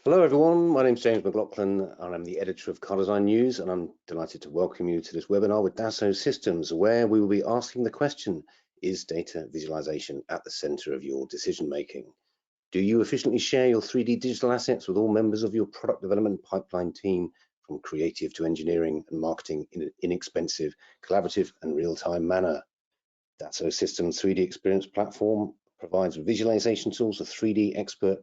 Hello everyone, my name is James McLaughlin and I'm the editor of Car Design News, and I'm delighted to welcome you to this webinar with Dassault Systems, where we will be asking the question, is data visualization at the center of your decision making? Do you efficiently share your 3D digital assets with all members of your product development pipeline team, from creative to engineering and marketing, in an inexpensive, collaborative and real-time manner? Dassault Systems 3D Experience platform provides visualization tools for 3D expert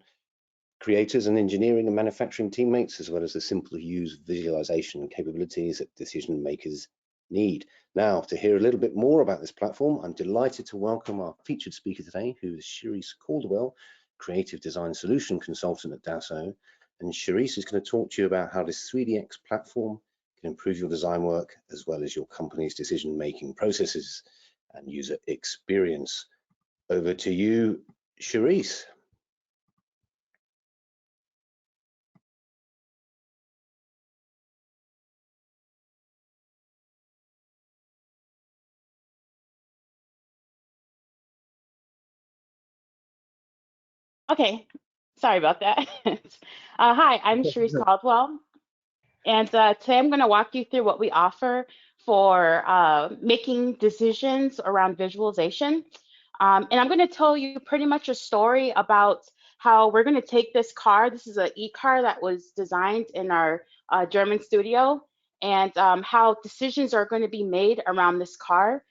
creators and engineering and manufacturing teammates, as well as the simple to use visualization capabilities that decision makers need. Now, to hear a little bit more about this platform, I'm delighted to welcome our featured speaker today, who is Cherise Caldwell, Creative Design Solution Consultant at Dassault. And Cherise is going to talk to you about how this 3DX platform can improve your design work, as well as your company's decision-making processes and user experience. Over to you, Cherise. Okay, sorry about that. Hi, I'm Cherise Caldwell, and today I'm going to walk you through what we offer for making decisions around visualization. And I'm going to tell you pretty much a story about how we're going to take this car. This is an e-car that was designed in our German studio, and how decisions are going to be made around this car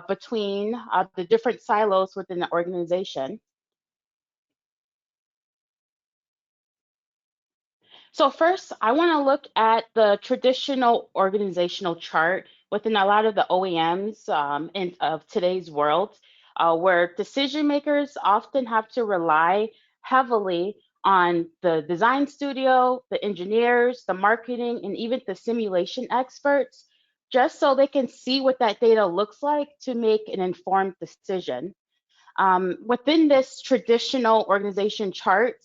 between the different silos within the organization. So first, I want to look at the traditional organizational chart within a lot of the OEMs of today's world, where decision makers often have to rely heavily on the design studio, the engineers, the marketing, and even the simulation experts, just so they can see what that data looks like to make an informed decision. Within this traditional organization chart,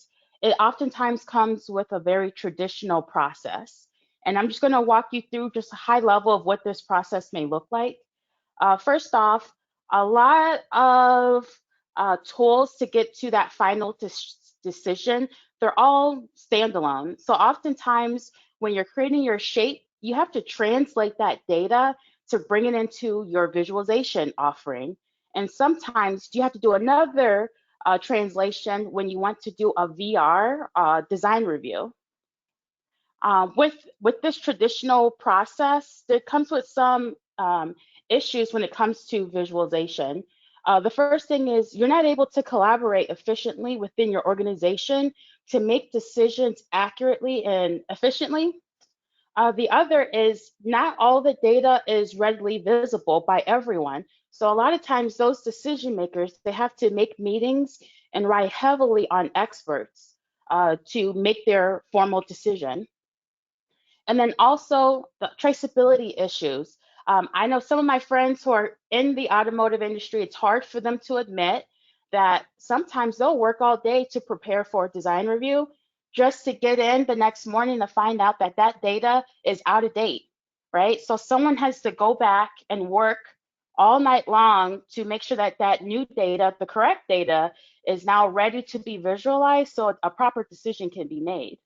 it oftentimes comes with a very traditional process. And I'm just going to walk you through just a high level of what this process may look like. First off, a lot of tools to get to that final decision, they're all standalone. So oftentimes when you're creating your shape, you have to translate that data to bring it into your visualization offering. And sometimes you have to do another translation when you want to do a VR design review. With this traditional process, it comes with some issues when it comes to visualization. The first thing is you're not able to collaborate efficiently within your organization to make decisions accurately and efficiently. The other is not all the data is readily visible by everyone. So a lot of times those decision makers, they have to make meetings and rely heavily on experts to make their formal decision. And then also the traceability issues. I know some of my friends who are in the automotive industry, it's hard for them to admit that sometimes they'll work all day to prepare for a design review just to get in the next morning to find out that that data is out of date, right? So someone has to go back and work all night long to make sure that that new data, the correct data, is now ready to be visualized so a proper decision can be made.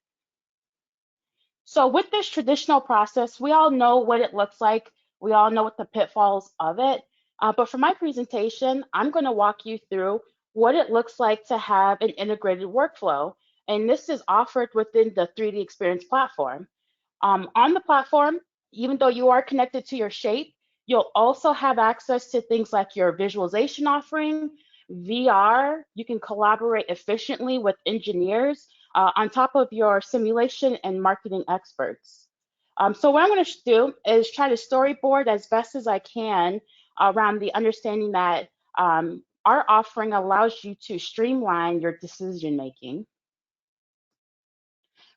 So with this traditional process, we all know what it looks like. We all know what the pitfalls of it. But for my presentation, I'm going to walk you through what it looks like to have an integrated workflow. And this is offered within the 3D Experience platform. On the platform, even though you are connected to your shape, you'll also have access to things like your visualization offering, VR. You can collaborate efficiently with engineers on top of your simulation and marketing experts. So what I'm going to do is try to storyboard as best as I can around the understanding that our offering allows you to streamline your decision making.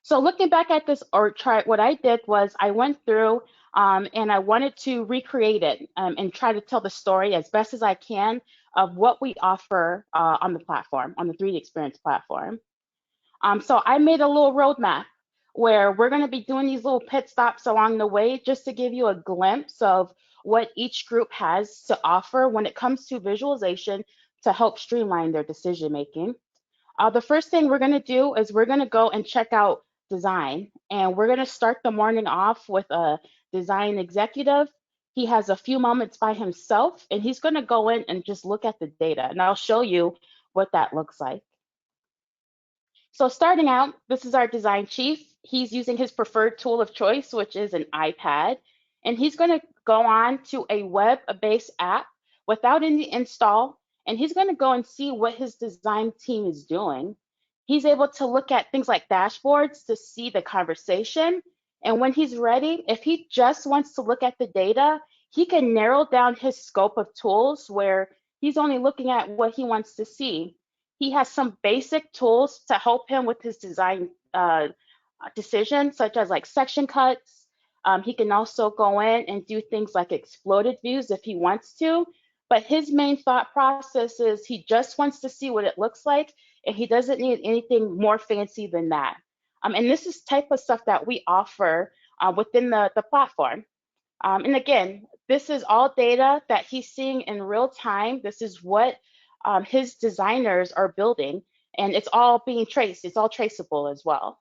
So looking back at this org chart, what I did was I went through and I wanted to recreate it and try to tell the story as best as I can of what we offer on the platform, on the 3D Experience platform. So I made a little roadmap where we're going to be doing these little pit stops along the way just to give you a glimpse of what each group has to offer when it comes to visualization to help streamline their decision making. The first thing we're going to do is we're going to go and check out design. And we're going to start the morning off with a design executive. He has a few moments by himself, and he's going to go in and just look at the data. And I'll show you what that looks like. So starting out, this is our design chief. He's using his preferred tool of choice, which is an iPad. And he's going to go on to a web-based app without any install. And he's going to go and see what his design team is doing. He's able to look at things like dashboards to see the conversation. And when he's ready, if he just wants to look at the data, he can narrow down his scope of tools where he's only looking at what he wants to see. He has some basic tools to help him with his design decisions, such as like section cuts. He can also go in and do things like exploded views if he wants to. But his main thought process is he just wants to see what it looks like, and he doesn't need anything more fancy than that. And this is type of stuff that we offer within the platform. And again, this is all data that he's seeing in real time. This is what his designers are building, and it's all being traced. It's all traceable as well.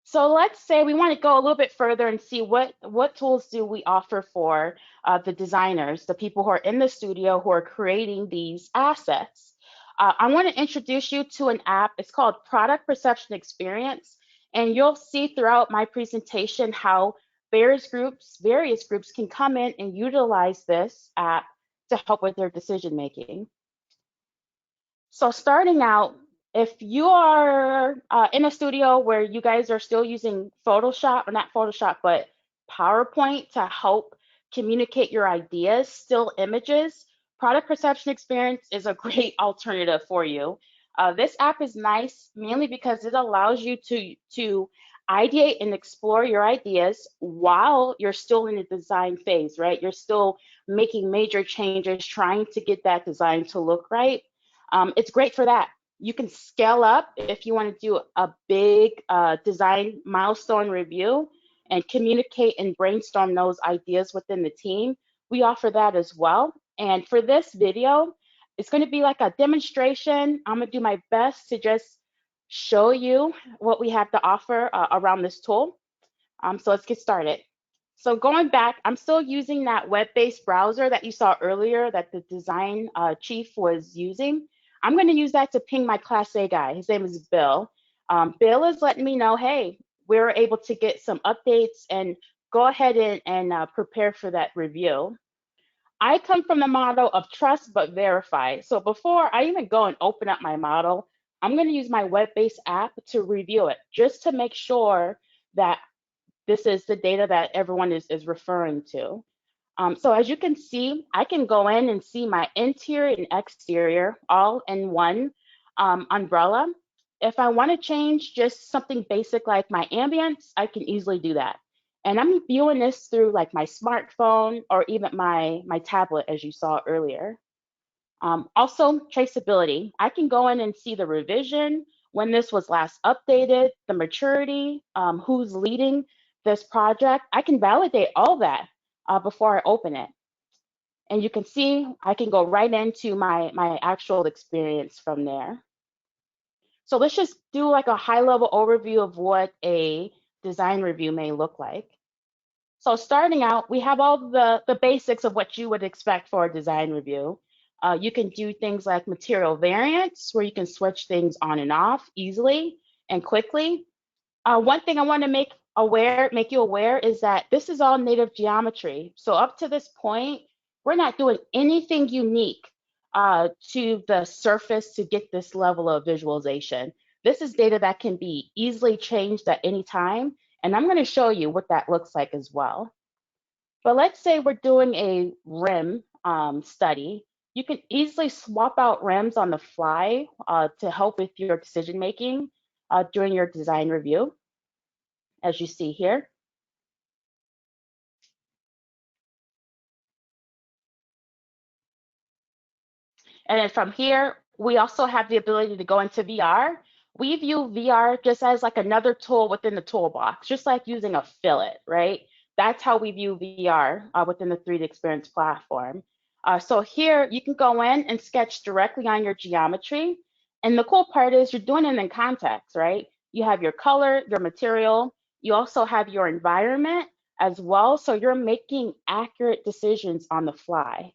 So let's say we want to go a little bit further and see what tools do we offer for the designers, the people who are in the studio who are creating these assets. I want to introduce you to an app. It's called Product Perception Experience, and you'll see throughout my presentation how various groups can come in and utilize this app to help with their decision making. So starting out, if you are in a studio where you guys are still using Photoshop, or not Photoshop, but PowerPoint to help communicate your ideas, still images, Product Perception Experience is a great alternative for you. This app is nice mainly because it allows you to ideate and explore your ideas while you're still in the design phase, right? You're still making major changes, trying to get that design to look right. It's great for that. You can scale up if you want to do a big design milestone review and communicate and brainstorm those ideas within the team. We offer that as well. And for this video, it's going to be like a demonstration. I'm going to do my best to just show you what we have to offer around this tool. So let's get started. So going back, I'm still using that web-based browser that you saw earlier that the design chief was using. I'm going to use that to ping my Class A guy. His name is Bill. Bill is letting me know, hey, we're able to get some updates and go ahead and prepare for that review. I come from the model of trust but verify. So before I even go and open up my model, I'm going to use my web-based app to review it just to make sure that this is the data that everyone is referring to. So as you can see, I can go in and see my interior and exterior all in one umbrella. If I want to change just something basic like my ambience, I can easily do that. And I'm viewing this through like my smartphone or even my tablet, as you saw earlier. Also, traceability. I can go in and see the revision, when this was last updated, the maturity, who's leading this project. I can validate all that before I open it. And you can see I can go right into my actual experience from there. So let's just do like a high level overview of what a design review may look like. So starting out, we have all the basics of what you would expect for a design review. You can do things like material variants, where you can switch things on and off easily and quickly. One thing I want to make you aware is that this is all native geometry. So up to this point, we're not doing anything unique to the surface to get this level of visualization. This is data that can be easily changed at any time, and I'm going to show you what that looks like as well. But let's say we're doing a rim study. You can easily swap out rims on the fly to help with your decision making during your design review, as you see here. And then from here, we also have the ability to go into VR. We view VR just as like another tool within the toolbox, just like using a fillet, right? That's how we view VR within the 3D Experience platform. So here you can go in and sketch directly on your geometry. And the cool part is you're doing it in context, right? You have your color, your material. You also have your environment as well. So you're making accurate decisions on the fly.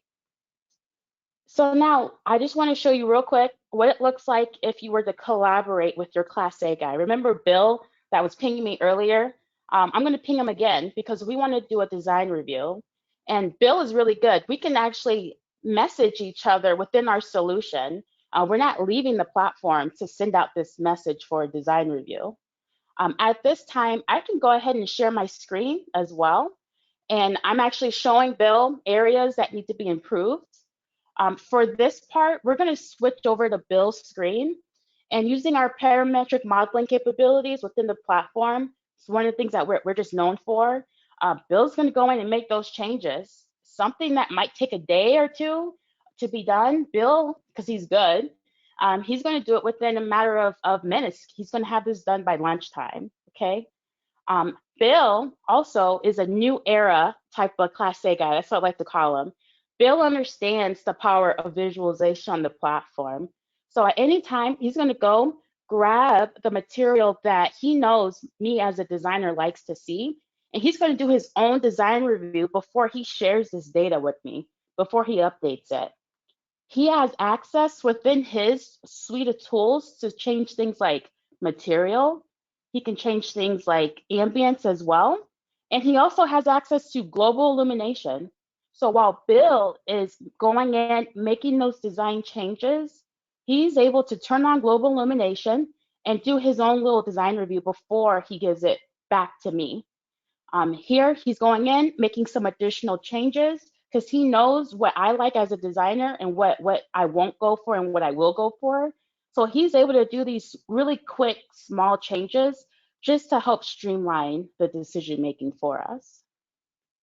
So now I just want to show you real quick what it looks like if you were to collaborate with your Class A guy. Remember Bill that was pinging me earlier? I'm going to ping him again because we want to do a design review. And Bill is really good. We can actually message each other within our solution. We're not leaving the platform to send out this message for a design review. At this time, I can go ahead and share my screen as well. And I'm actually showing Bill areas that need to be improved. For this part, we're going to switch over to Bill's screen. And using our parametric modeling capabilities within the platform, it's one of the things that we're just known for. Bill's going to go in and make those changes. Something that might take a day or two to be done, Bill, because he's good, he's going to do it within a matter of minutes. He's going to have this done by lunchtime, okay? Bill also is a new era type of Class A guy. That's what I like to call him. Bill understands the power of visualization on the platform. So at any time, he's going to go grab the material that he knows me as a designer likes to see, and he's going to do his own design review before he shares this data with me, before he updates it. He has access within his suite of tools to change things like material. He can change things like ambience as well. And he also has access to global illumination. So while Bill is going in, making those design changes, he's able to turn on global illumination and do his own little design review before he gives it back to me. Here, he's going in, making some additional changes because he knows what I like as a designer and what I won't go for and what I will go for. So he's able to do these really quick, small changes just to help streamline the decision making for us.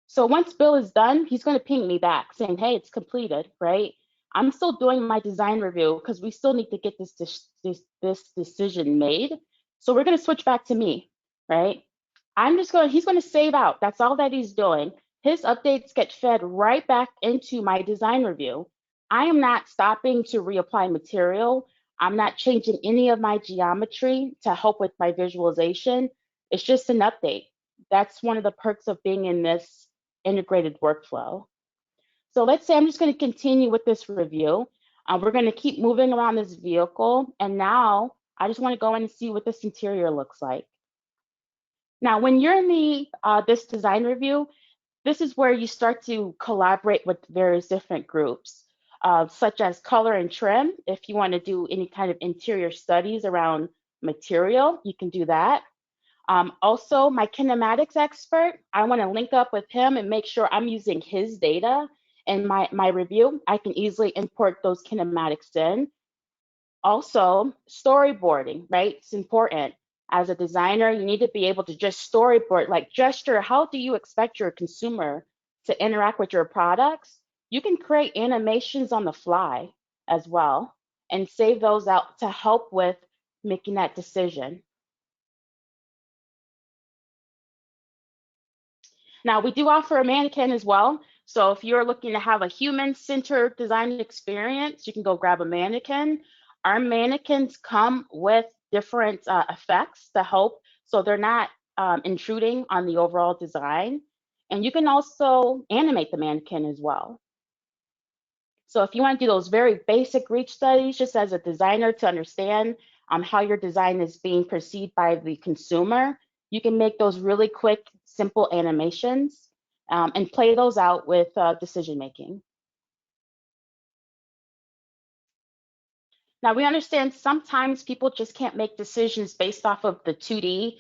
So once Bill is done, he's going to ping me back saying, hey, it's completed, right? I'm still doing my design review because we still need to get this decision made. So we're going to switch back to me, right? He's going to save out. That's all that he's doing. His updates get fed right back into my design review. I am not stopping to reapply material. I'm not changing any of my geometry to help with my visualization. It's just an update. That's one of the perks of being in this integrated workflow. So let's say I'm just going to continue with this review. We're going to keep moving around this vehicle. And now I just want to go in and see what this interior looks like. Now, when you're in this design review, this is where you start to collaborate with various different groups, such as color and trim. If you want to do any kind of interior studies around material, you can do that. Also, my kinematics expert, I want to link up with him and make sure I'm using his data in my review. I can easily import those kinematics in. Also, storyboarding, right? It's important. As a designer, you need to be able to just storyboard, like gesture. How do you expect your consumer to interact with your products? You can create animations on the fly as well and save those out to help with making that decision. Now, we do offer a mannequin as well. So if you're looking to have a human-centered design experience, you can go grab a mannequin. Our mannequins come with different effects to help, so they're not intruding on the overall design. And you can also animate the mannequin as well. So if you want to do those very basic reach studies, just as a designer to understand how your design is being perceived by the consumer, you can make those really quick, simple animations and play those out with decision making. Now, we understand sometimes people just can't make decisions based off of the 2D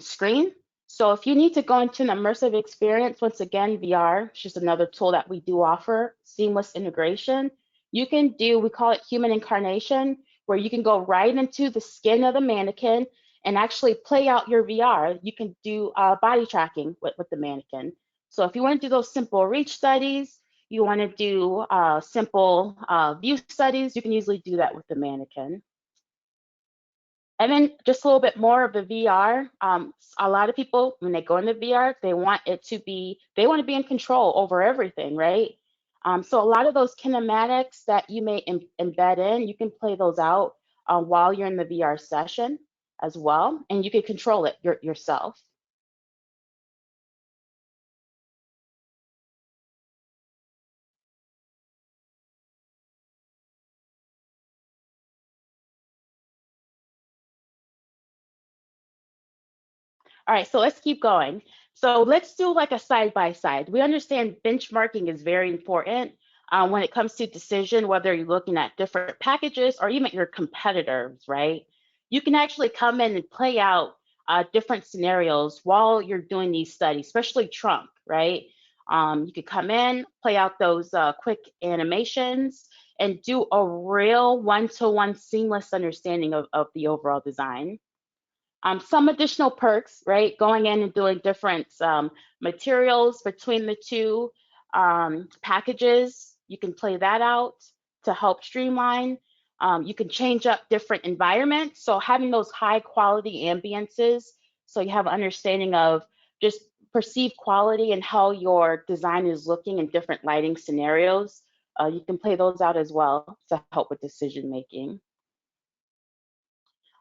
screen. So if you need to go into an immersive experience, once again, VR, which is another tool that we do offer, seamless integration, you can do, we call it human incarnation, where you can go right into the skin of the mannequin and actually play out your VR. You can do body tracking with the mannequin. So if you want to do those simple reach studies, you want to do simple view studies, you can easily do that with the mannequin. And then just a little bit more of the VR. A lot of people, when they go into VR, they want to be in control over everything, right? So a lot of those kinematics that you may embed in, you can play those out while you're in the VR session as well, and you can control it yourself. All right, so let's keep going. So let's do like a side by side. We understand benchmarking is very important when it comes to decision, whether you're looking at different packages or even your competitors, right? You can actually come in and play out different scenarios while you're doing these studies, especially Trump, right? You could come in, play out those quick animations, and do a real one-to-one seamless understanding of the overall design. Some additional perks, right? Going in and doing different materials between the two packages. You can play that out to help streamline. You can change up different environments. So having those high quality ambiances, so you have an understanding of just perceived quality and how your design is looking in different lighting scenarios. You can play those out as well to help with decision making.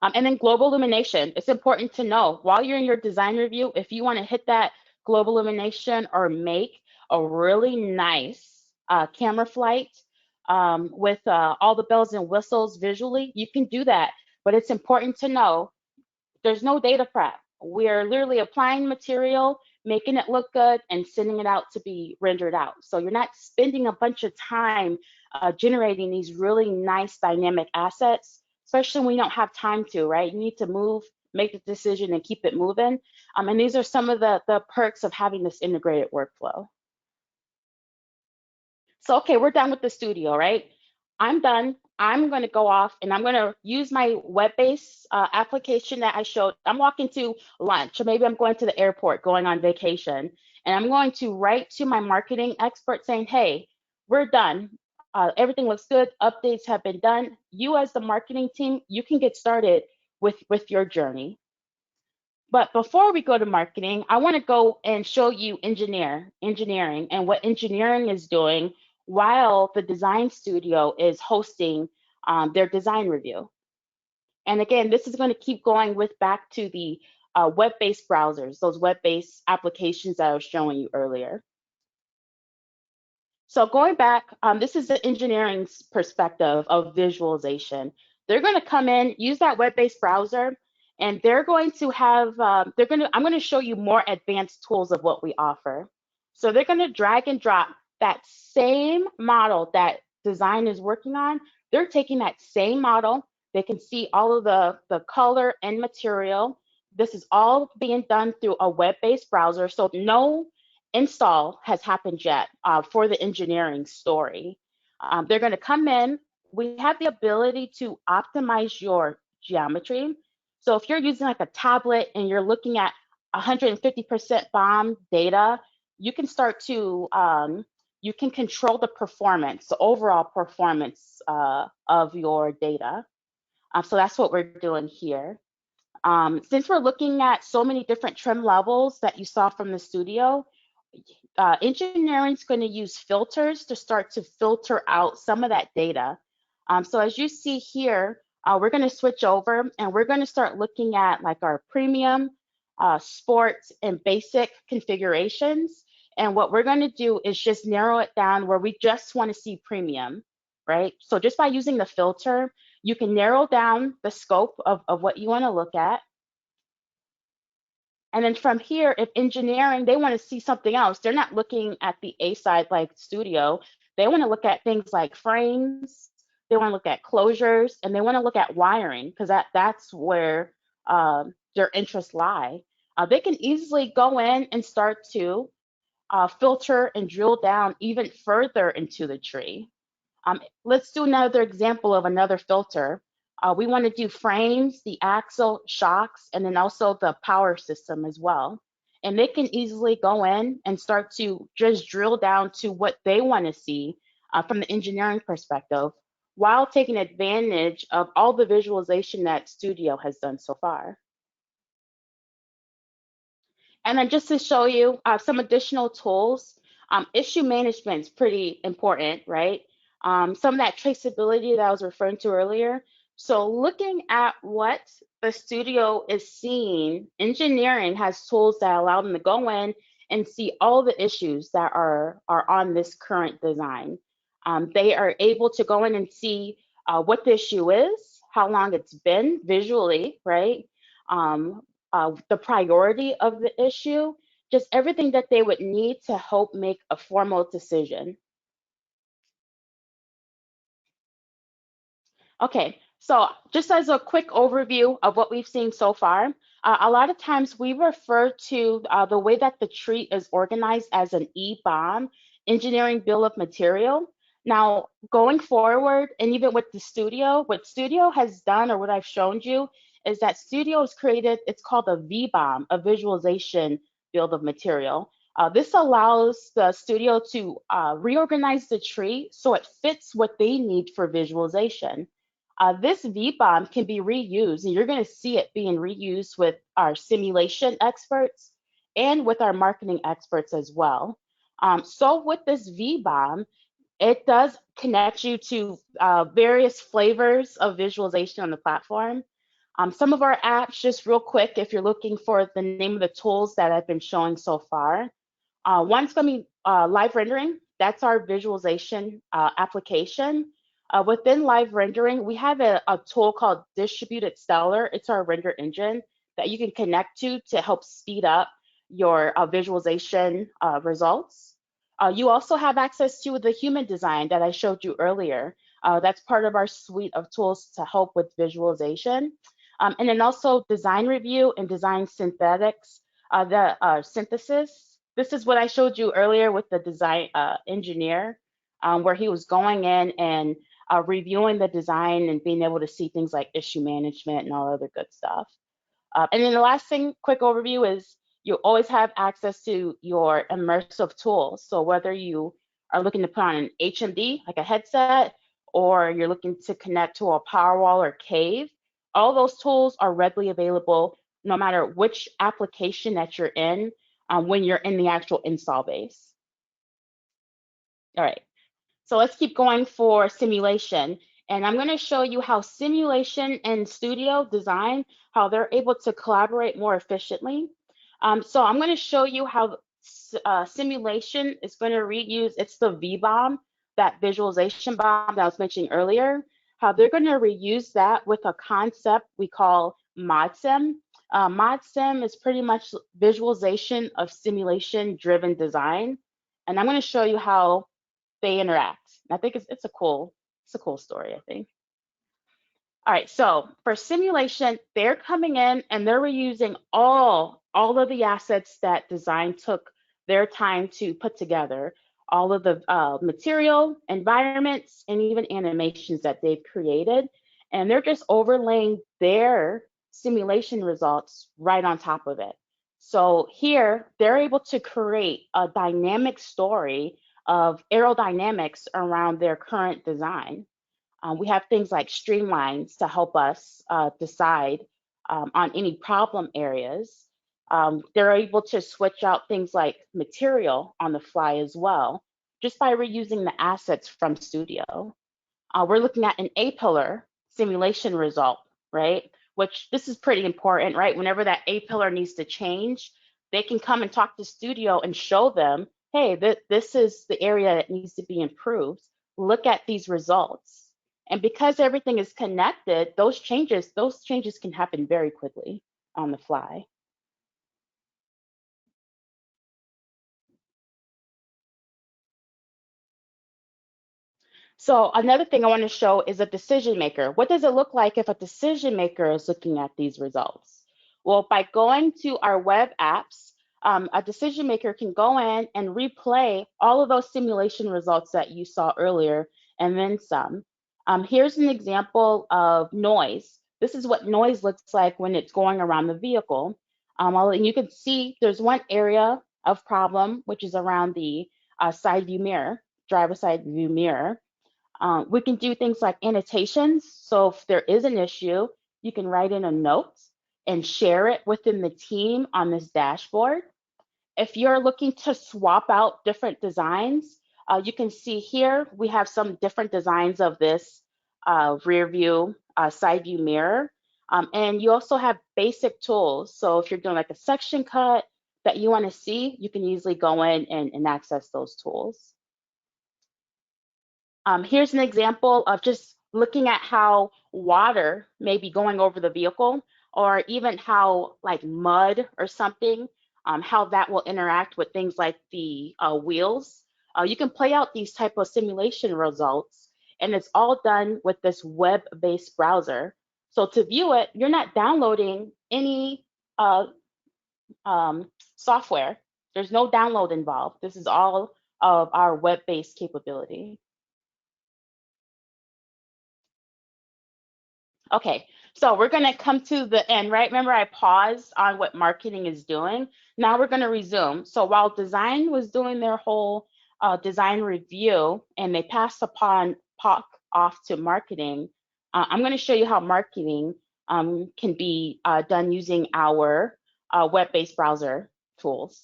And then global illumination. It's important to know while you're in your design review, if you want to hit that global illumination or make a really nice camera flight with all the bells and whistles visually, you can do that. But it's important to know there's no data prep. We're literally applying material, making it look good, and sending it out to be rendered out. So you're not spending a bunch of time generating these really nice dynamic assets, especially when you don't have time to, right? You need to move, make the decision, and keep it moving. And these are some of the perks of having this integrated workflow. So, okay, we're done with the studio, right? I'm done. I'm going to go off and I'm going to use my web-based application that I showed. I'm walking to lunch, or maybe I'm going to the airport, going on vacation, and I'm going to write to my marketing expert saying, hey, we're done. Everything looks good. Updates have been done. You as the marketing team, you can get started with your journey. But before we go to marketing, I want to go and show you engineering and what engineering is doing while the design studio is hosting their design review. And again, this is going to keep going with back to the web-based browsers, those web-based applications that I was showing you earlier. So going back, this is the engineering's perspective of visualization. They're going to come in, use that web-based browser, and they're going to have, I'm going to show you more advanced tools of what we offer. So they're going to drag and drop that same model that design is working on. They're taking that same model. They can see all of the color and material. This is all being done through a web-based browser. So no install has happened yet for the engineering story. They're going to come in. We have the ability to optimize your geometry. So if you're using like a tablet and you're looking at 150% BOM data, you can start to, you can control the performance, the overall performance of your data. So that's what we're doing here. Since we're looking at so many different trim levels that you saw from the studio, engineering is going to use filters to start to filter out some of that data. So as you see here, we're going to switch over and we're going to start looking at like our premium, sports, and basic configurations. And what we're going to do is just narrow it down where we just want to see premium, right? So just by using the filter, you can narrow down the scope of what you want to look at. And then from here, if engineering, they want to see something else, they're not looking at the A side like studio. They want to look at things like frames, they want to look at closures, and they want to look at wiring because that's where their interests lie. They can easily go in and start to filter and drill down even further into the tree. Let's do another example of another filter. We want to do frames, the axle, shocks, and then also the power system as well. And they can easily go in and start to just drill down to what they want to see from the engineering perspective while taking advantage of all the visualization that Studio has done so far. And then just to show you some additional tools, issue management is pretty important, right? Some of that traceability that I was referring to earlier. So looking at what the studio is seeing, engineering has tools that allow them to go in and see all the issues that are on this current design. They are able to go in and see what the issue is, how long it's been visually, right? Um, the priority of the issue, just everything that they would need to help make a formal decision. Okay, so just as a quick overview of what we've seen so far, a lot of times we refer to the way that the tree is organized as an EBOM, engineering bill of material. Now, going forward, and even with the studio, what Studio has done, or what I've shown you, is that Studio has created, it's called a VBOM, a visualization bill of material. This allows the studio to reorganize the tree so it fits what they need for visualization. This VBOM can be reused, and you're going to see it being reused with our simulation experts and with our marketing experts as well. So with this VBOM, it does connect you to various flavors of visualization on the platform. Some of our apps, just real quick, if you're looking for the name of the tools that I've been showing so far, one's going to be live rendering. That's our visualization application. Within live rendering, we have a tool called Distributed Stellar. It's our render engine that you can connect to help speed up your visualization results. You also have access to the human design that I showed you earlier. That's part of our suite of tools to help with visualization. And then also design review and design synthetics, the synthesis. This is what I showed you earlier with the design engineer, where he was going in and reviewing the design and being able to see things like issue management and all other good stuff. And then the last thing, quick overview, is you always have access to your immersive tools. So whether you are looking to put on an HMD, like a headset, or you're looking to connect to a Powerwall or Cave, all those tools are readily available no matter which application that you're in when you're in the actual install base. All right. So let's keep going for simulation. And I'm going to show you how simulation and studio design, how they're able to collaborate more efficiently. So I'm going to show you how simulation is going to reuse, it's the VBOM, that visualization bomb that I was mentioning earlier, how they're going to reuse that with a concept we call ModSim. ModSim is pretty much visualization of simulation-driven design. And I'm going to show you how they interact. I think it's a cool story, I think. All right, so for simulation, they're coming in and they're reusing all of the assets that design took their time to put together, all of the material, environments, and even animations that they've created. And they're just overlaying their simulation results right on top of it. So here, they're able to create a dynamic story of aerodynamics around their current design. We have things like streamlines to help us decide on any problem areas. They're able to switch out things like material on the fly as well, just by reusing the assets from Studio. We're looking at an A-pillar simulation result, right? Which this is pretty important, right? Whenever that A-pillar needs to change, they can come and talk to Studio and show them, hey, this is the area that needs to be improved. Look at these results. And because everything is connected, those changes can happen very quickly on the fly. So another thing I want to show is a decision maker. What does it look like if a decision maker is looking at these results? Well, by going to our web apps, a decision maker can go in and replay all of those simulation results that you saw earlier and then some. Here's an example of noise. This is what noise looks like when it's going around the vehicle. And you can see there's one area of problem, which is around the side view mirror, driver side view mirror. We can do things like annotations. So if there is an issue, you can write in a note and share it within the team on this dashboard. If you're looking to swap out different designs, you can see here we have some different designs of this rear view, side view mirror. And you also have basic tools. So if you're doing like a section cut that you want to see, you can easily go in and access those tools. Here's an example of just looking at how water may be going over the vehicle, or even how like mud or something, how that will interact with things like the wheels. You can play out these type of simulation results, and it's all done with this web-based browser. So to view it, you're not downloading any uh, software. There's no download involved. This is all of our web-based capability. Okay, so we're going to come to the end, right? Remember, I paused on what marketing is doing. Now we're going to resume. So while design was doing their whole design review and they passed upon POC off to marketing, I'm going to show you how marketing can be done using our web-based browser tools.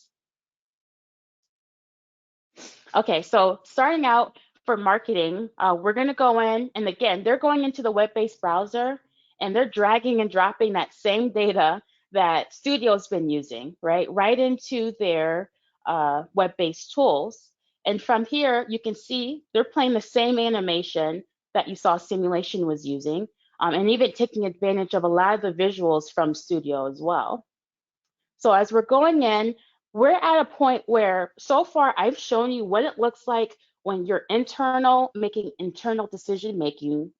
Okay, so starting out for marketing, we're going to go in, and again, they're going into the web-based browser and they're dragging and dropping that same data that Studio's been using, right into their web-based tools. And from here, you can see they're playing the same animation that you saw simulation was using, and even taking advantage of a lot of the visuals from Studio as well. So as we're going in, we're at a point where so far I've shown you what it looks like when you're making internal decision making,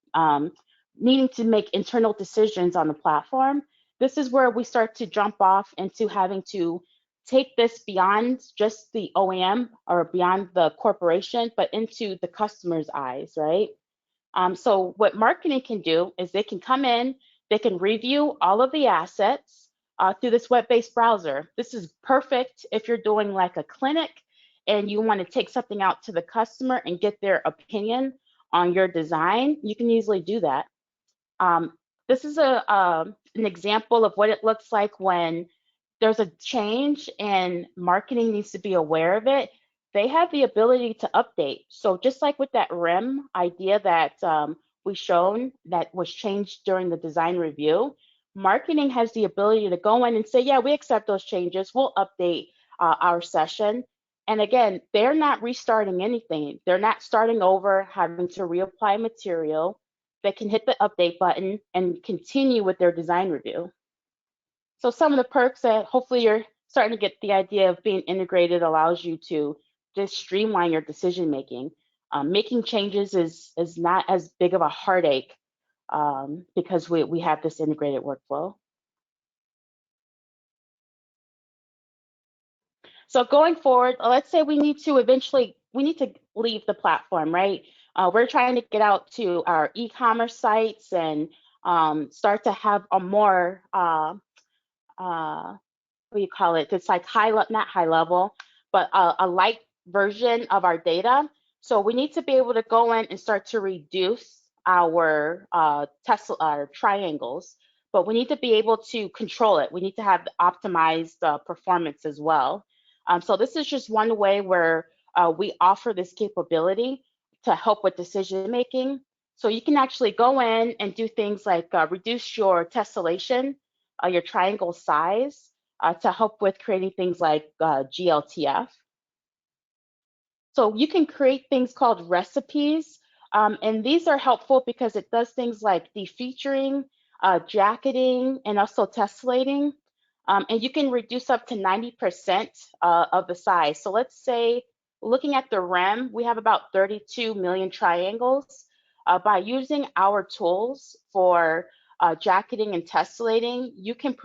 needing to make internal decisions on the platform. This is where we start to jump off into having to take this beyond just the OEM or beyond the corporation, but into the customer's eyes, right? So what marketing can do is they can come in, they can review all of the assets through this web-based browser. This is perfect if you're doing like a clinic and you want to take something out to the customer and get their opinion on your design. You can easily do that. This is an example of what it looks like when there's a change and marketing needs to be aware of it. They have the ability to update. So just like with that REM idea that we shown that was changed during the design review, marketing has the ability to go in and say, yeah, we accept those changes. We'll update our session. And again, they're not restarting anything. They're not starting over, having to reapply material. They can hit the update button and continue with their design review. So some of the perks that hopefully you're starting to get the idea of being integrated allows you to just streamline your decision making. Making changes is not as big of a heartache because we have this integrated workflow. So going forward, let's say we need to leave the platform, right? We're trying to get out to our e-commerce sites and start to have a more what do you call it? It's like not high level, but a light version of our data. So we need to be able to go in and start to reduce our triangles, but we need to be able to control it. We need to have optimized performance as well. So this is just one way where we offer this capability to help with decision making. So you can actually go in and do things like reduce your tessellation, your triangle size, to help with creating things like GLTF. So you can create things called recipes, and these are helpful because it does things like defeaturing, jacketing, and also tessellating. And you can reduce up to 90% of the size. So let's say, looking at the REM, we have about 32 million triangles. By using our tools for jacketing and tessellating, you can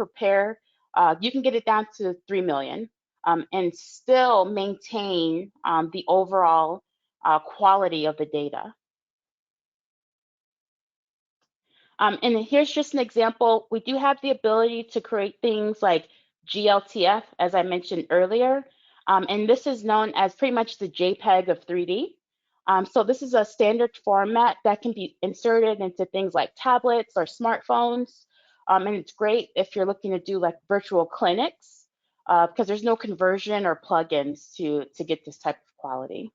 you can get it down to 3 million. And still maintain the overall quality of the data. And here's just an example. We do have the ability to create things like GLTF, as I mentioned earlier. And this is known as pretty much the JPEG of 3D. So this is a standard format that can be inserted into things like tablets or smartphones. And it's great if you're looking to do like virtual clinics, because there's no conversion or plugins to get this type of quality.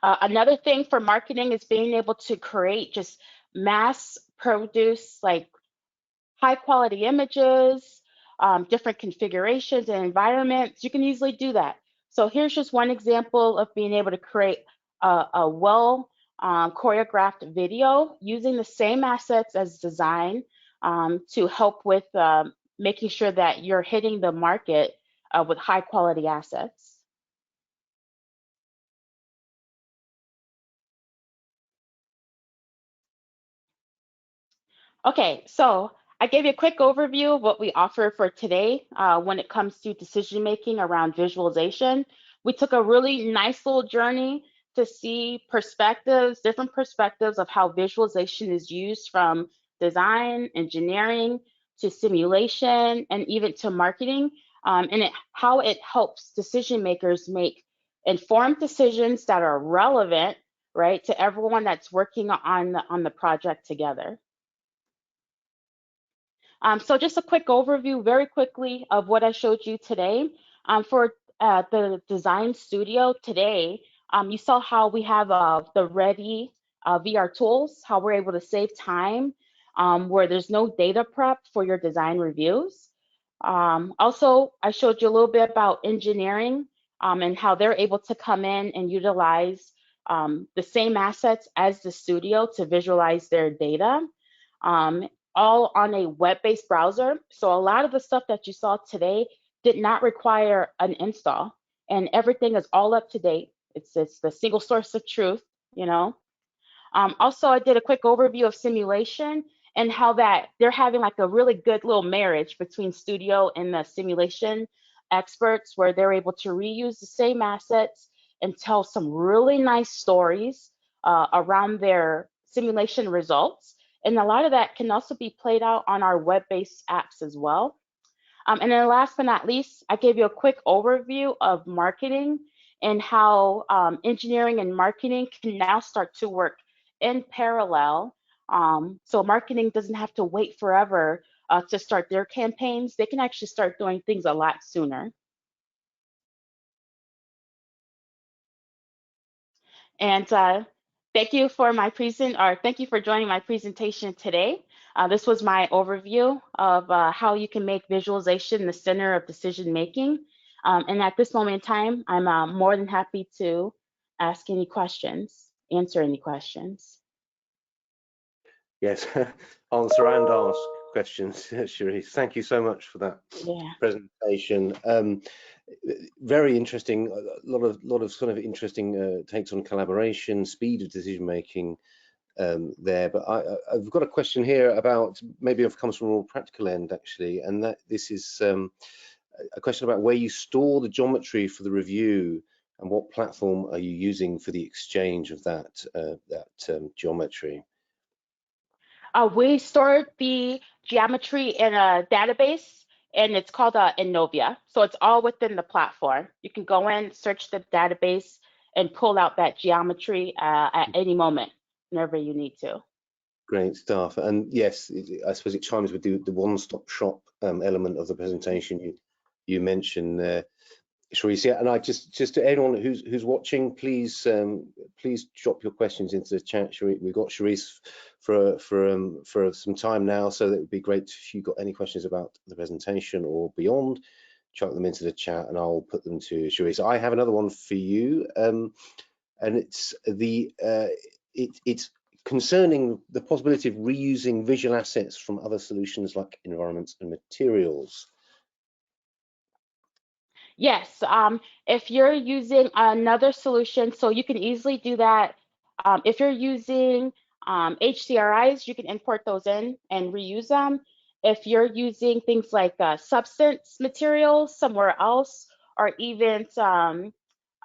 Another thing for marketing is being able to create just mass produce like high quality images, different configurations and environments, you can easily do that. So here's just one example of being able to create a well choreographed video using the same assets as design to help with making sure that you're hitting the market with high quality assets. Okay, so I gave you a quick overview of what we offer for today when it comes to decision making around visualization. We took a really nice little journey to see perspectives, different perspectives of how visualization is used from design, engineering, to simulation, and even to marketing, and how it helps decision makers make informed decisions that are relevant, right, to everyone that's working on the project together. So just a quick overview very quickly of what I showed you today. For the design studio today, you saw how we have the ready VR tools, how we're able to save time where there's no data prep for your design reviews. Also, I showed you a little bit about engineering and how they're able to come in and utilize the same assets as the studio to visualize their data. All on a web-based browser. So a lot of the stuff that you saw today did not require an install, and everything is all up to date. It's the single source of truth, you know. Also, I did a quick overview of simulation and how that they're having like a really good little marriage between studio and the simulation experts, where they're able to reuse the same assets and tell some really nice stories around their simulation results. And a lot of that can also be played out on our web-based apps as well. And then last but not least, I gave you a quick overview of marketing and how engineering and marketing can now start to work in parallel. So marketing doesn't have to wait forever to start their campaigns. They can actually start doing things a lot sooner. And thank you for thank you for joining my presentation today. This was my overview of how you can make visualization the center of decision making. And at this moment in time, I'm more than happy to ask any questions, answer any questions. Yes, answer and ask questions, Cherise. Thank you so much for that presentation. Very interesting. A lot of sort of interesting takes on collaboration, speed of decision making there. But I've got a question here about, maybe it comes from a more practical end actually, and that this is a question about where you store the geometry for the review and what platform are you using for the exchange of that geometry. We stored the geometry in a database, and it's called Innovia. So it's all within the platform. You can go in, search the database, and pull out that geometry at any moment, whenever you need to. Great stuff. And yes, I suppose it chimes with the one-stop shop element of the presentation you mentioned there, Cherise. Yeah, and I just to anyone who's watching, please drop your questions into the chat. We've got Cherise for some time now, so that would be great if you got any questions about the presentation or beyond. Chuck them into the chat, and I'll put them to Cherise. I have another one for you, and it's it's concerning the possibility of reusing visual assets from other solutions like environments and materials. Yes, if you're using another solution, so you can easily do that. If you're using HCRIs, you can import those in and reuse them. If you're using things like substance materials somewhere else, or even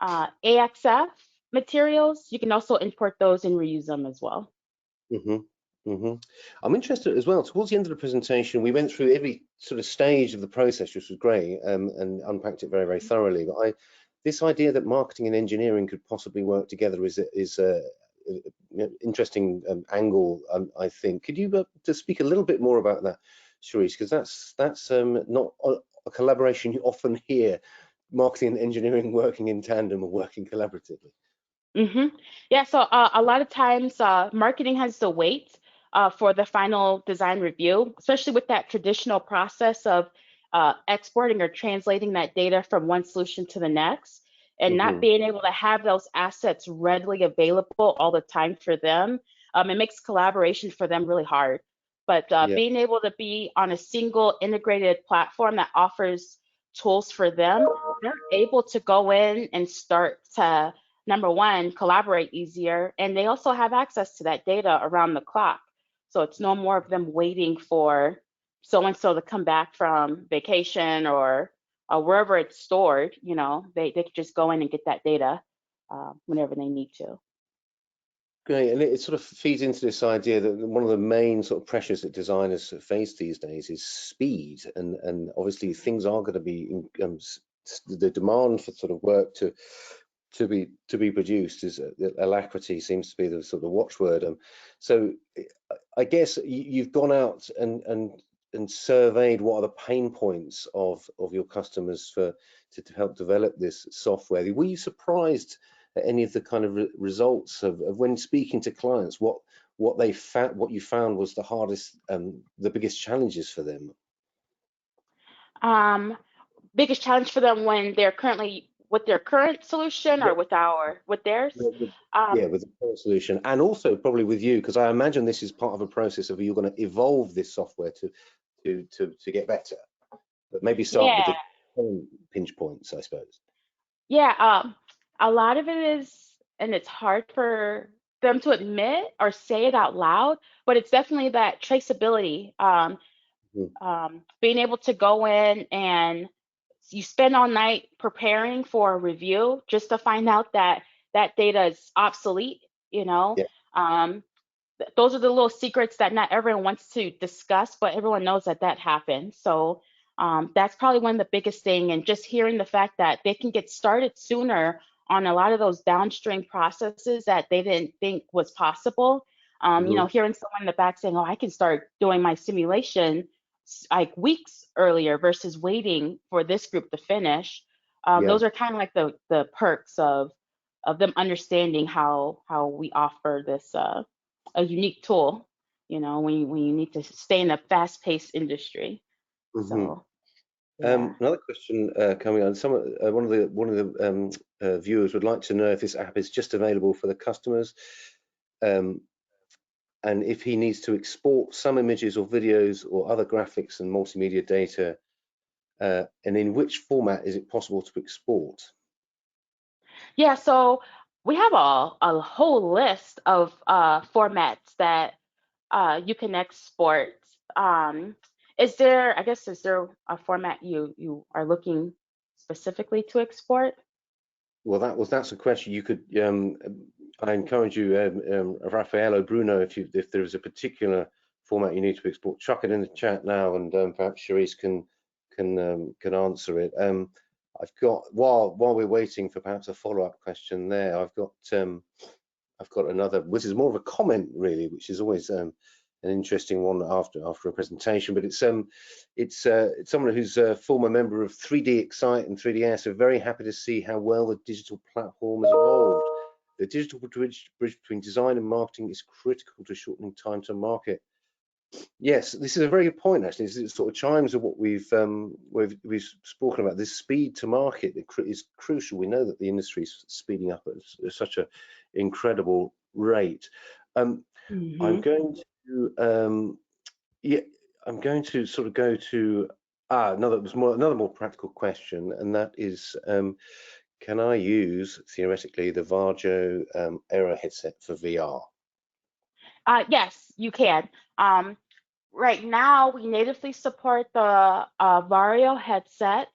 AXF materials, you can also import those and reuse them as well. I'm interested as well, towards the end of the presentation, we went through every sort of stage of the process, which was great, and unpacked it very, very thoroughly. But this idea that marketing and engineering could possibly work together is a interesting angle, I think. Could you just speak a little bit more about that, Cherise? Because that's not a collaboration you often hear, marketing and engineering working in tandem or working collaboratively. Yeah, so a lot of times marketing has to wait for the final design review, especially with that traditional process of exporting or translating that data from one solution to the next, and not Hmm. being able to have those assets readily available all the time for them. It makes collaboration for them really hard. But Yeah. being able to be on a single integrated platform that offers tools for them, they're able to go in and start to, number one, collaborate easier. And they also have access to that data around the clock. So it's no more of them waiting for so and so to come back from vacation or wherever it's stored. They could just go in and get that data whenever they need to. Great, and it sort of feeds into this idea that one of the main sort of pressures that designers face these days is speed, and obviously things are going to be the demand for sort of work to be produced is alacrity seems to be the sort of watchword. So I guess you've gone out and surveyed what are the pain points of your customers to help develop this software. Were you surprised at any of the kind of results of when speaking to clients, what they found, what you found was the hardest, the biggest challenges for them? Um, Biggest challenge for them when they're currently with their current solution Yeah, or with theirs. yeah, Um, with the current solution, and also probably with you, because I imagine this is part of a process of you're going to evolve this software to get better, but maybe start with yeah, the current pinch points, I suppose. yeah. A lot of it is, and it's hard for them to admit or say it out loud, but it's definitely that traceability. Mhm. Being able to go in and you spend all night preparing for a review just to find out that that data is obsolete, you know. Yeah. Um, those are the little secrets that not everyone wants to discuss, but everyone knows that that happens. So that's probably one of the biggest thing. And just hearing the fact that they can get started sooner on a lot of those downstream processes that they didn't think was possible. Hmm. Hearing someone in the back saying, "Oh, I can start doing my simulation like weeks earlier versus waiting for this group to finish." Yeah. Those are kind of like the perks of them understanding how we offer this a unique tool, when you need to stay in a fast-paced industry. Hmm. So yeah. Another question coming on. One of the viewers would like to know if this app is just available for the customers, um, and if he needs to export some images or videos or other graphics and multimedia data, and in which format is it possible to export? Yeah, so we have a whole list of formats that you can export. Um, is there a format you are looking specifically to export? Well, that's a question you could. I encourage you, Raffaello, Bruno, if there is a particular format you need to export, chuck it in the chat now, and perhaps Charisse can answer it. I've got while we're waiting for perhaps a follow-up question there. I've got another, which is more of a comment really, which is always an interesting one after a presentation. But it's someone who's a former member of 3D Excite and 3D Air, so very happy to see how well the digital platform has evolved. The digital bridge between design and marketing is critical to shortening time to market. Yes, this is a very good point. Actually, it sort of chimes with what we've spoken about. This speed to market is crucial. We know that the industry is speeding up at such an incredible rate. Um, I'm Hmm. going to yeah, I'm going to sort of go to another more practical question, and that is, can I use theoretically the Varjo Aero headset for VR? Yes, you can. Um, right now, we natively support the Vario headset,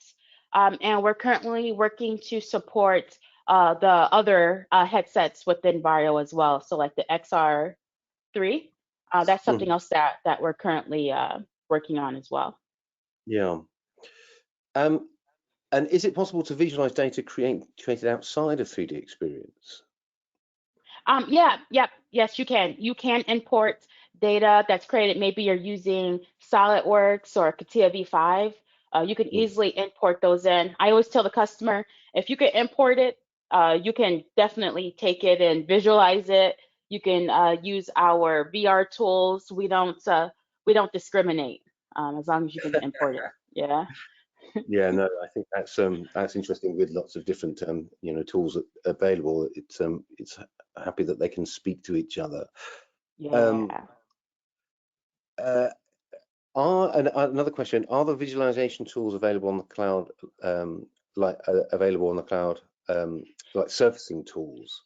and we're currently working to support the other headsets within Vario as well. So, like the XR3, that's something else that we're currently working on as well. Yeah. Um, and is it possible to visualize data created outside of 3D experience? Yeah, yep, yes, you can. You can import data that's created. Maybe you're using SolidWorks or CATIA V5. You can Mm. easily import those in. I always tell the customer, if you can import it, you can definitely take it and visualize it, You can use our VR tools. We don't discriminate as long as you can import it. Yeah. Yeah, no, I think that's interesting with lots of different tools available. It's happy that they can speak to each other. Um, Yeah. uh, Another question: are the visualization tools available on the cloud, available on the cloud, like surfacing tools?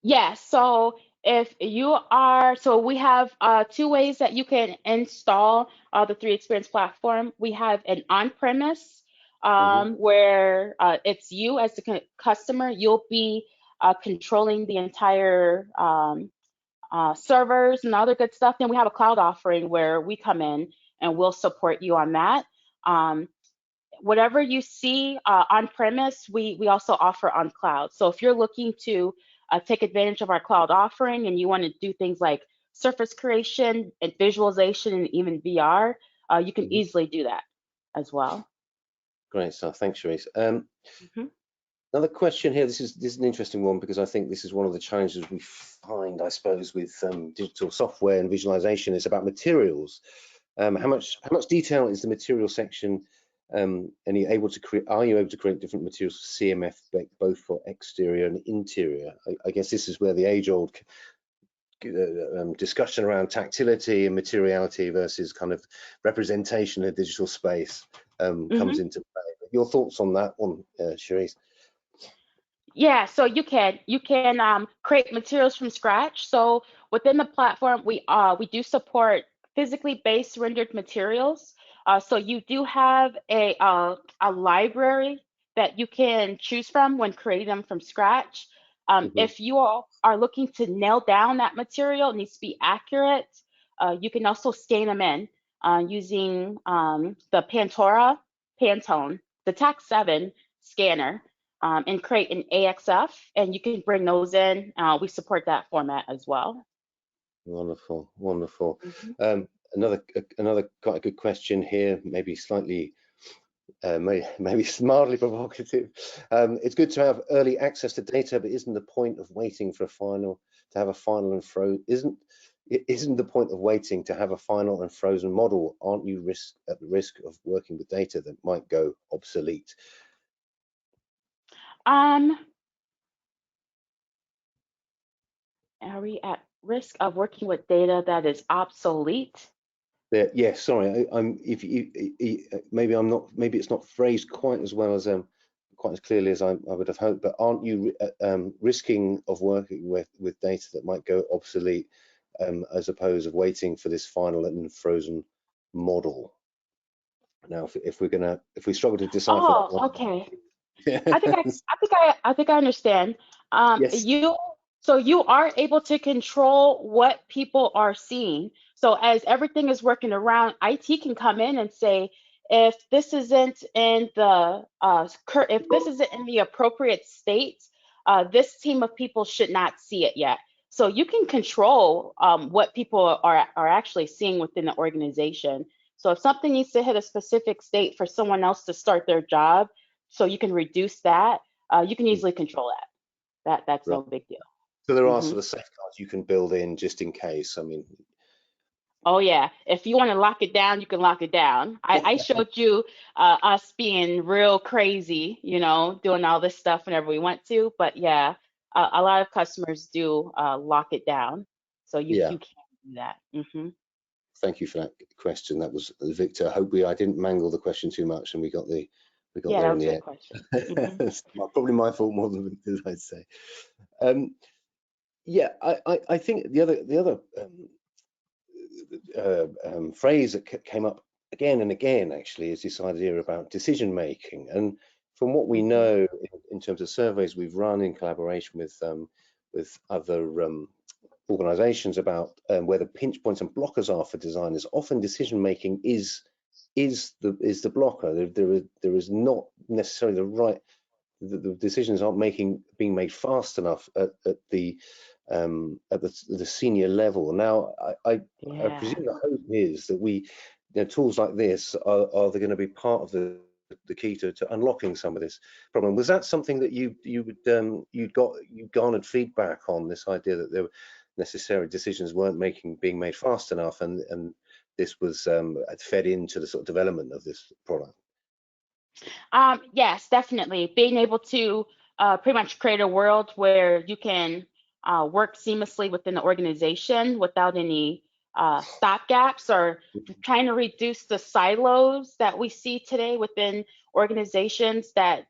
Yeah, so if you are, so we have two ways that you can install the 3Experience platform. We have an on-premise Hmm. where it's you as the customer, you'll be controlling the entire servers and other good stuff. Then we have a cloud offering where we come in and we'll support you on that. Um, Whatever you see on premise, we also offer on cloud. So if you're looking to take advantage of our cloud offering and you want to do things like surface creation and visualization and even VR, you can Hmm. easily do that as well. Great stuff. Thanks, Sharice. Hmm. Another question here. This is an interesting one because I think this is one of the challenges we find, I suppose, with digital software and visualization. Is about materials. How much detail is the material section? And are you able to create different materials for CMF, both for exterior and interior? I guess this is where the age-old discussion around tactility and materiality versus kind of representation of digital space Hmm. comes into play. Your thoughts on that one, Sharice? Yeah, so you can create materials from scratch. So within the platform, we do support physically based rendered materials. So you do have a library that you can choose from when creating them from scratch. Hmm. If you are looking to nail down that material, it needs to be accurate. You can also scan them in using the Pantone, the Tac 7 scanner and create an AXF, and you can bring those in. We support that format as well. Wonderful, wonderful. Mhm. Um, another quite a good question here, maybe slightly, maybe mildly provocative. It's good to have early access to data, but isn't the point of waiting for to have a final and isn't the point of waiting to have a final and frozen model? Aren't you at the risk of working with data that might go obsolete? Um, are we at risk of working with data that is obsolete? Yeah, sorry. I'm if maybe I'm not. Maybe it's not phrased quite as well as quite as clearly as I would have hoped. But aren't you risking of working with data that might go obsolete, as opposed of waiting for this final and frozen model? Now, if we struggle to decipher that Oh, one, okay. I think I, yes, I think I think I understand. yes. So you are able to control what people are seeing. So as everything is working around, IT can come in and say, if this isn't in the if this isn't in the appropriate state, this team of people should not see it yet. So you can control what people are actually seeing within the organization. So if something needs to hit a specific state for someone else to start their job, so you can reduce that. You can easily control that. That's Right. no big deal. So there are Hmm. sort of safeguards you can build in just in case. I mean, Oh yeah, if you want to lock it down, you can lock it down. I showed you us being real crazy, doing all this stuff whenever we want to. But yeah, a lot of customers do lock it down, so you yeah. you can do that. Hmm. Thank you for that question. That was Victor. I hope I didn't mangle the question too much and we got Yeah, there that in was a the good end. question. Hmm. It's probably my fault more than Victor's, I'd say. Um, yeah, I think the other phrase that came up again and again actually is this idea about decision making. And from what we Hmm. know in terms of surveys we've run in collaboration with other organizations about where the pinch points and blockers are for designers, often decision making is the blocker. There is not necessarily the decisions aren't being made fast enough at the senior level. Now, I Yeah. presume the hope is that tools like this are going to be part of the the key to unlocking some of this problem. Was that something that you garnered feedback on, this idea that there were necessary decisions weren't being made fast enough, and this was fed into the sort of development of this product? Yes, definitely. Being able to pretty much create a world where you can work seamlessly within the organization without any stopgaps, or trying to reduce the silos that we see today within organizations that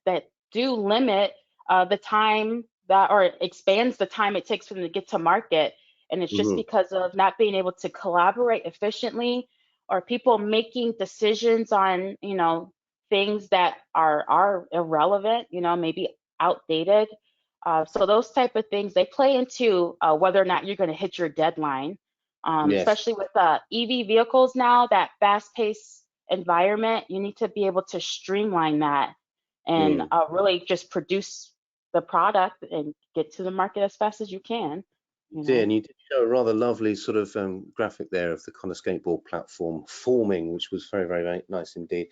do limit the time that, or expands the time it takes for them to get to market. And it's just because of not being able to collaborate efficiently, or people making decisions on, things that are irrelevant, maybe outdated. So those type of things, they play into whether or not you're going to hit your deadline, Yes. especially with EV vehicles now, that fast-paced environment. You need to be able to streamline that and really just produce the product and get to the market as fast as you can. And you did show a rather lovely sort of graphic there of the kind of skateboard platform forming, which was very, very, very nice indeed.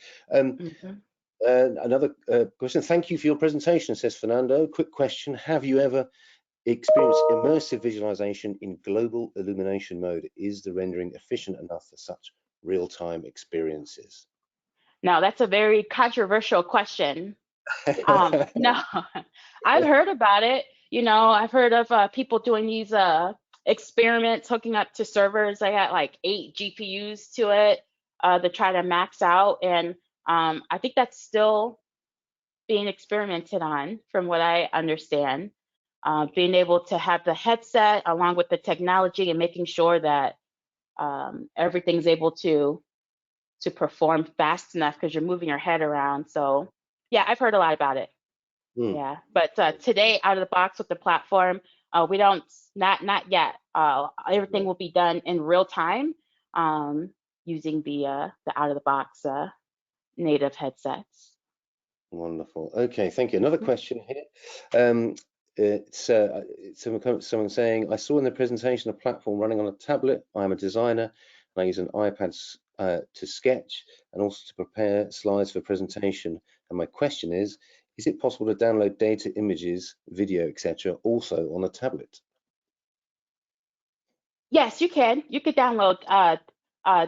Another question. Thank you for your presentation, says Fernando. Quick question. Have you ever experienced immersive visualization in global illumination mode? Is the rendering efficient enough for such real-time experiences? Now, that's a very controversial question. No, I've heard about it. I've heard of people doing these experiments, hooking up to servers. They had like 8 GPUs to it to try to max out. And I think that's still being experimented on, from what I understand. Being able to have the headset along with the technology and making sure that everything's able to perform fast enough, because you're moving your head around. So yeah, I've heard a lot about it. Yeah, but today, out of the box with the platform, we don't, not yet. Everything will be done in real time using the out of the box native headsets. Wonderful. Okay, thank you. Another question here. It's someone saying, I saw in the presentation a platform running on a tablet. I'm a designer and I use an iPad to sketch and also to prepare slides for presentation. And my question is it possible to download data, images, video, etc. also on a tablet? Yes, you can. You could download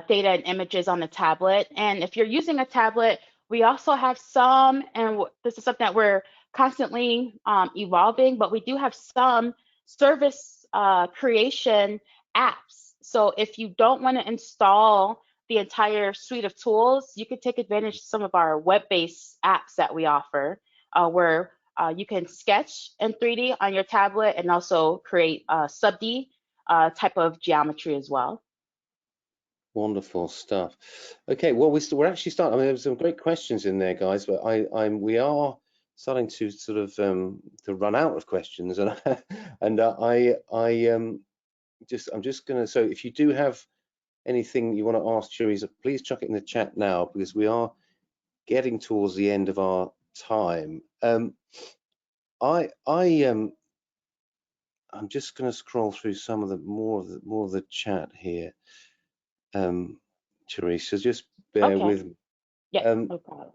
data and images on the tablet. And if you're using a tablet, we also have some, and this is something that we're constantly evolving, but we do have some service creation apps. So if you don't want to install the entire suite of tools, you could take advantage of some of our web-based apps that we offer, where you can sketch in 3D on your tablet and also create sub-D type of geometry as well. Wonderful stuff. Okay, well, we're actually starting. I mean, there's some great questions in there, guys, but we are starting to sort of to run out of questions, and I'm just gonna. So if you do have anything you want to ask Cherise, please chuck it in the chat now, because we are getting towards the end of our time. I'm just going to scroll through some of the more of the chat here. Teresa, just bear with me. Yeah, no problem.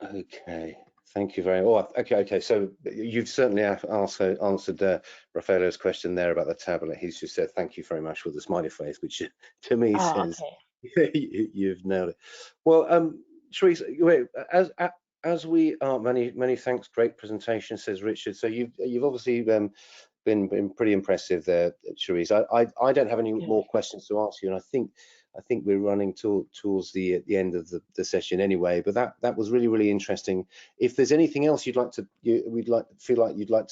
Okay, thank you very much. Oh, okay. So you've certainly also answered Rafaelo's question there about the tablet. He's just said thank you very much with the smiley face, which to me says you've nailed it. Well, Teresa, as we are, many thanks. Great presentation, says Richard. So you've obviously been pretty impressive there, Cherise. I don't have any more questions to ask you, and I think we're running towards the end of the session anyway. But that was really interesting. If there's anything else you'd like to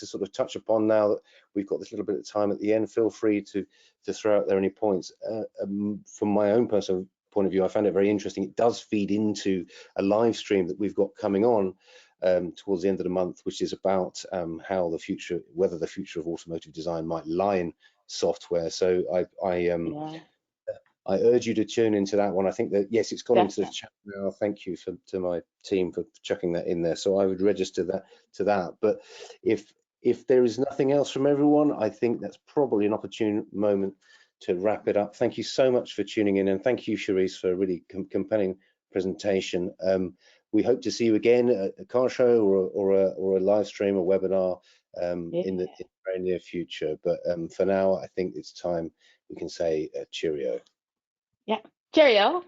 sort of touch upon now that we've got this little bit of time at the end, feel free to throw out there any points. From my own personal point of view, I found it very interesting. It does feed into a live stream that we've got coming on towards the end of the month, which is about how whether the future of automotive design might lie in software. So I urge you to tune into that one. I think that, yes, it's gone into the chat now. Thank you to my team for chucking that in there. So I would register that. But if there is nothing else from everyone, I think that's probably an opportune moment to wrap it up. Thank you so much for tuning in, and thank you, Cherise, for a really compelling presentation. We hope to see you again at a car show or a live stream or webinar in the very near future. But for now, I think it's time we can say cheerio. Yeah, cheerio.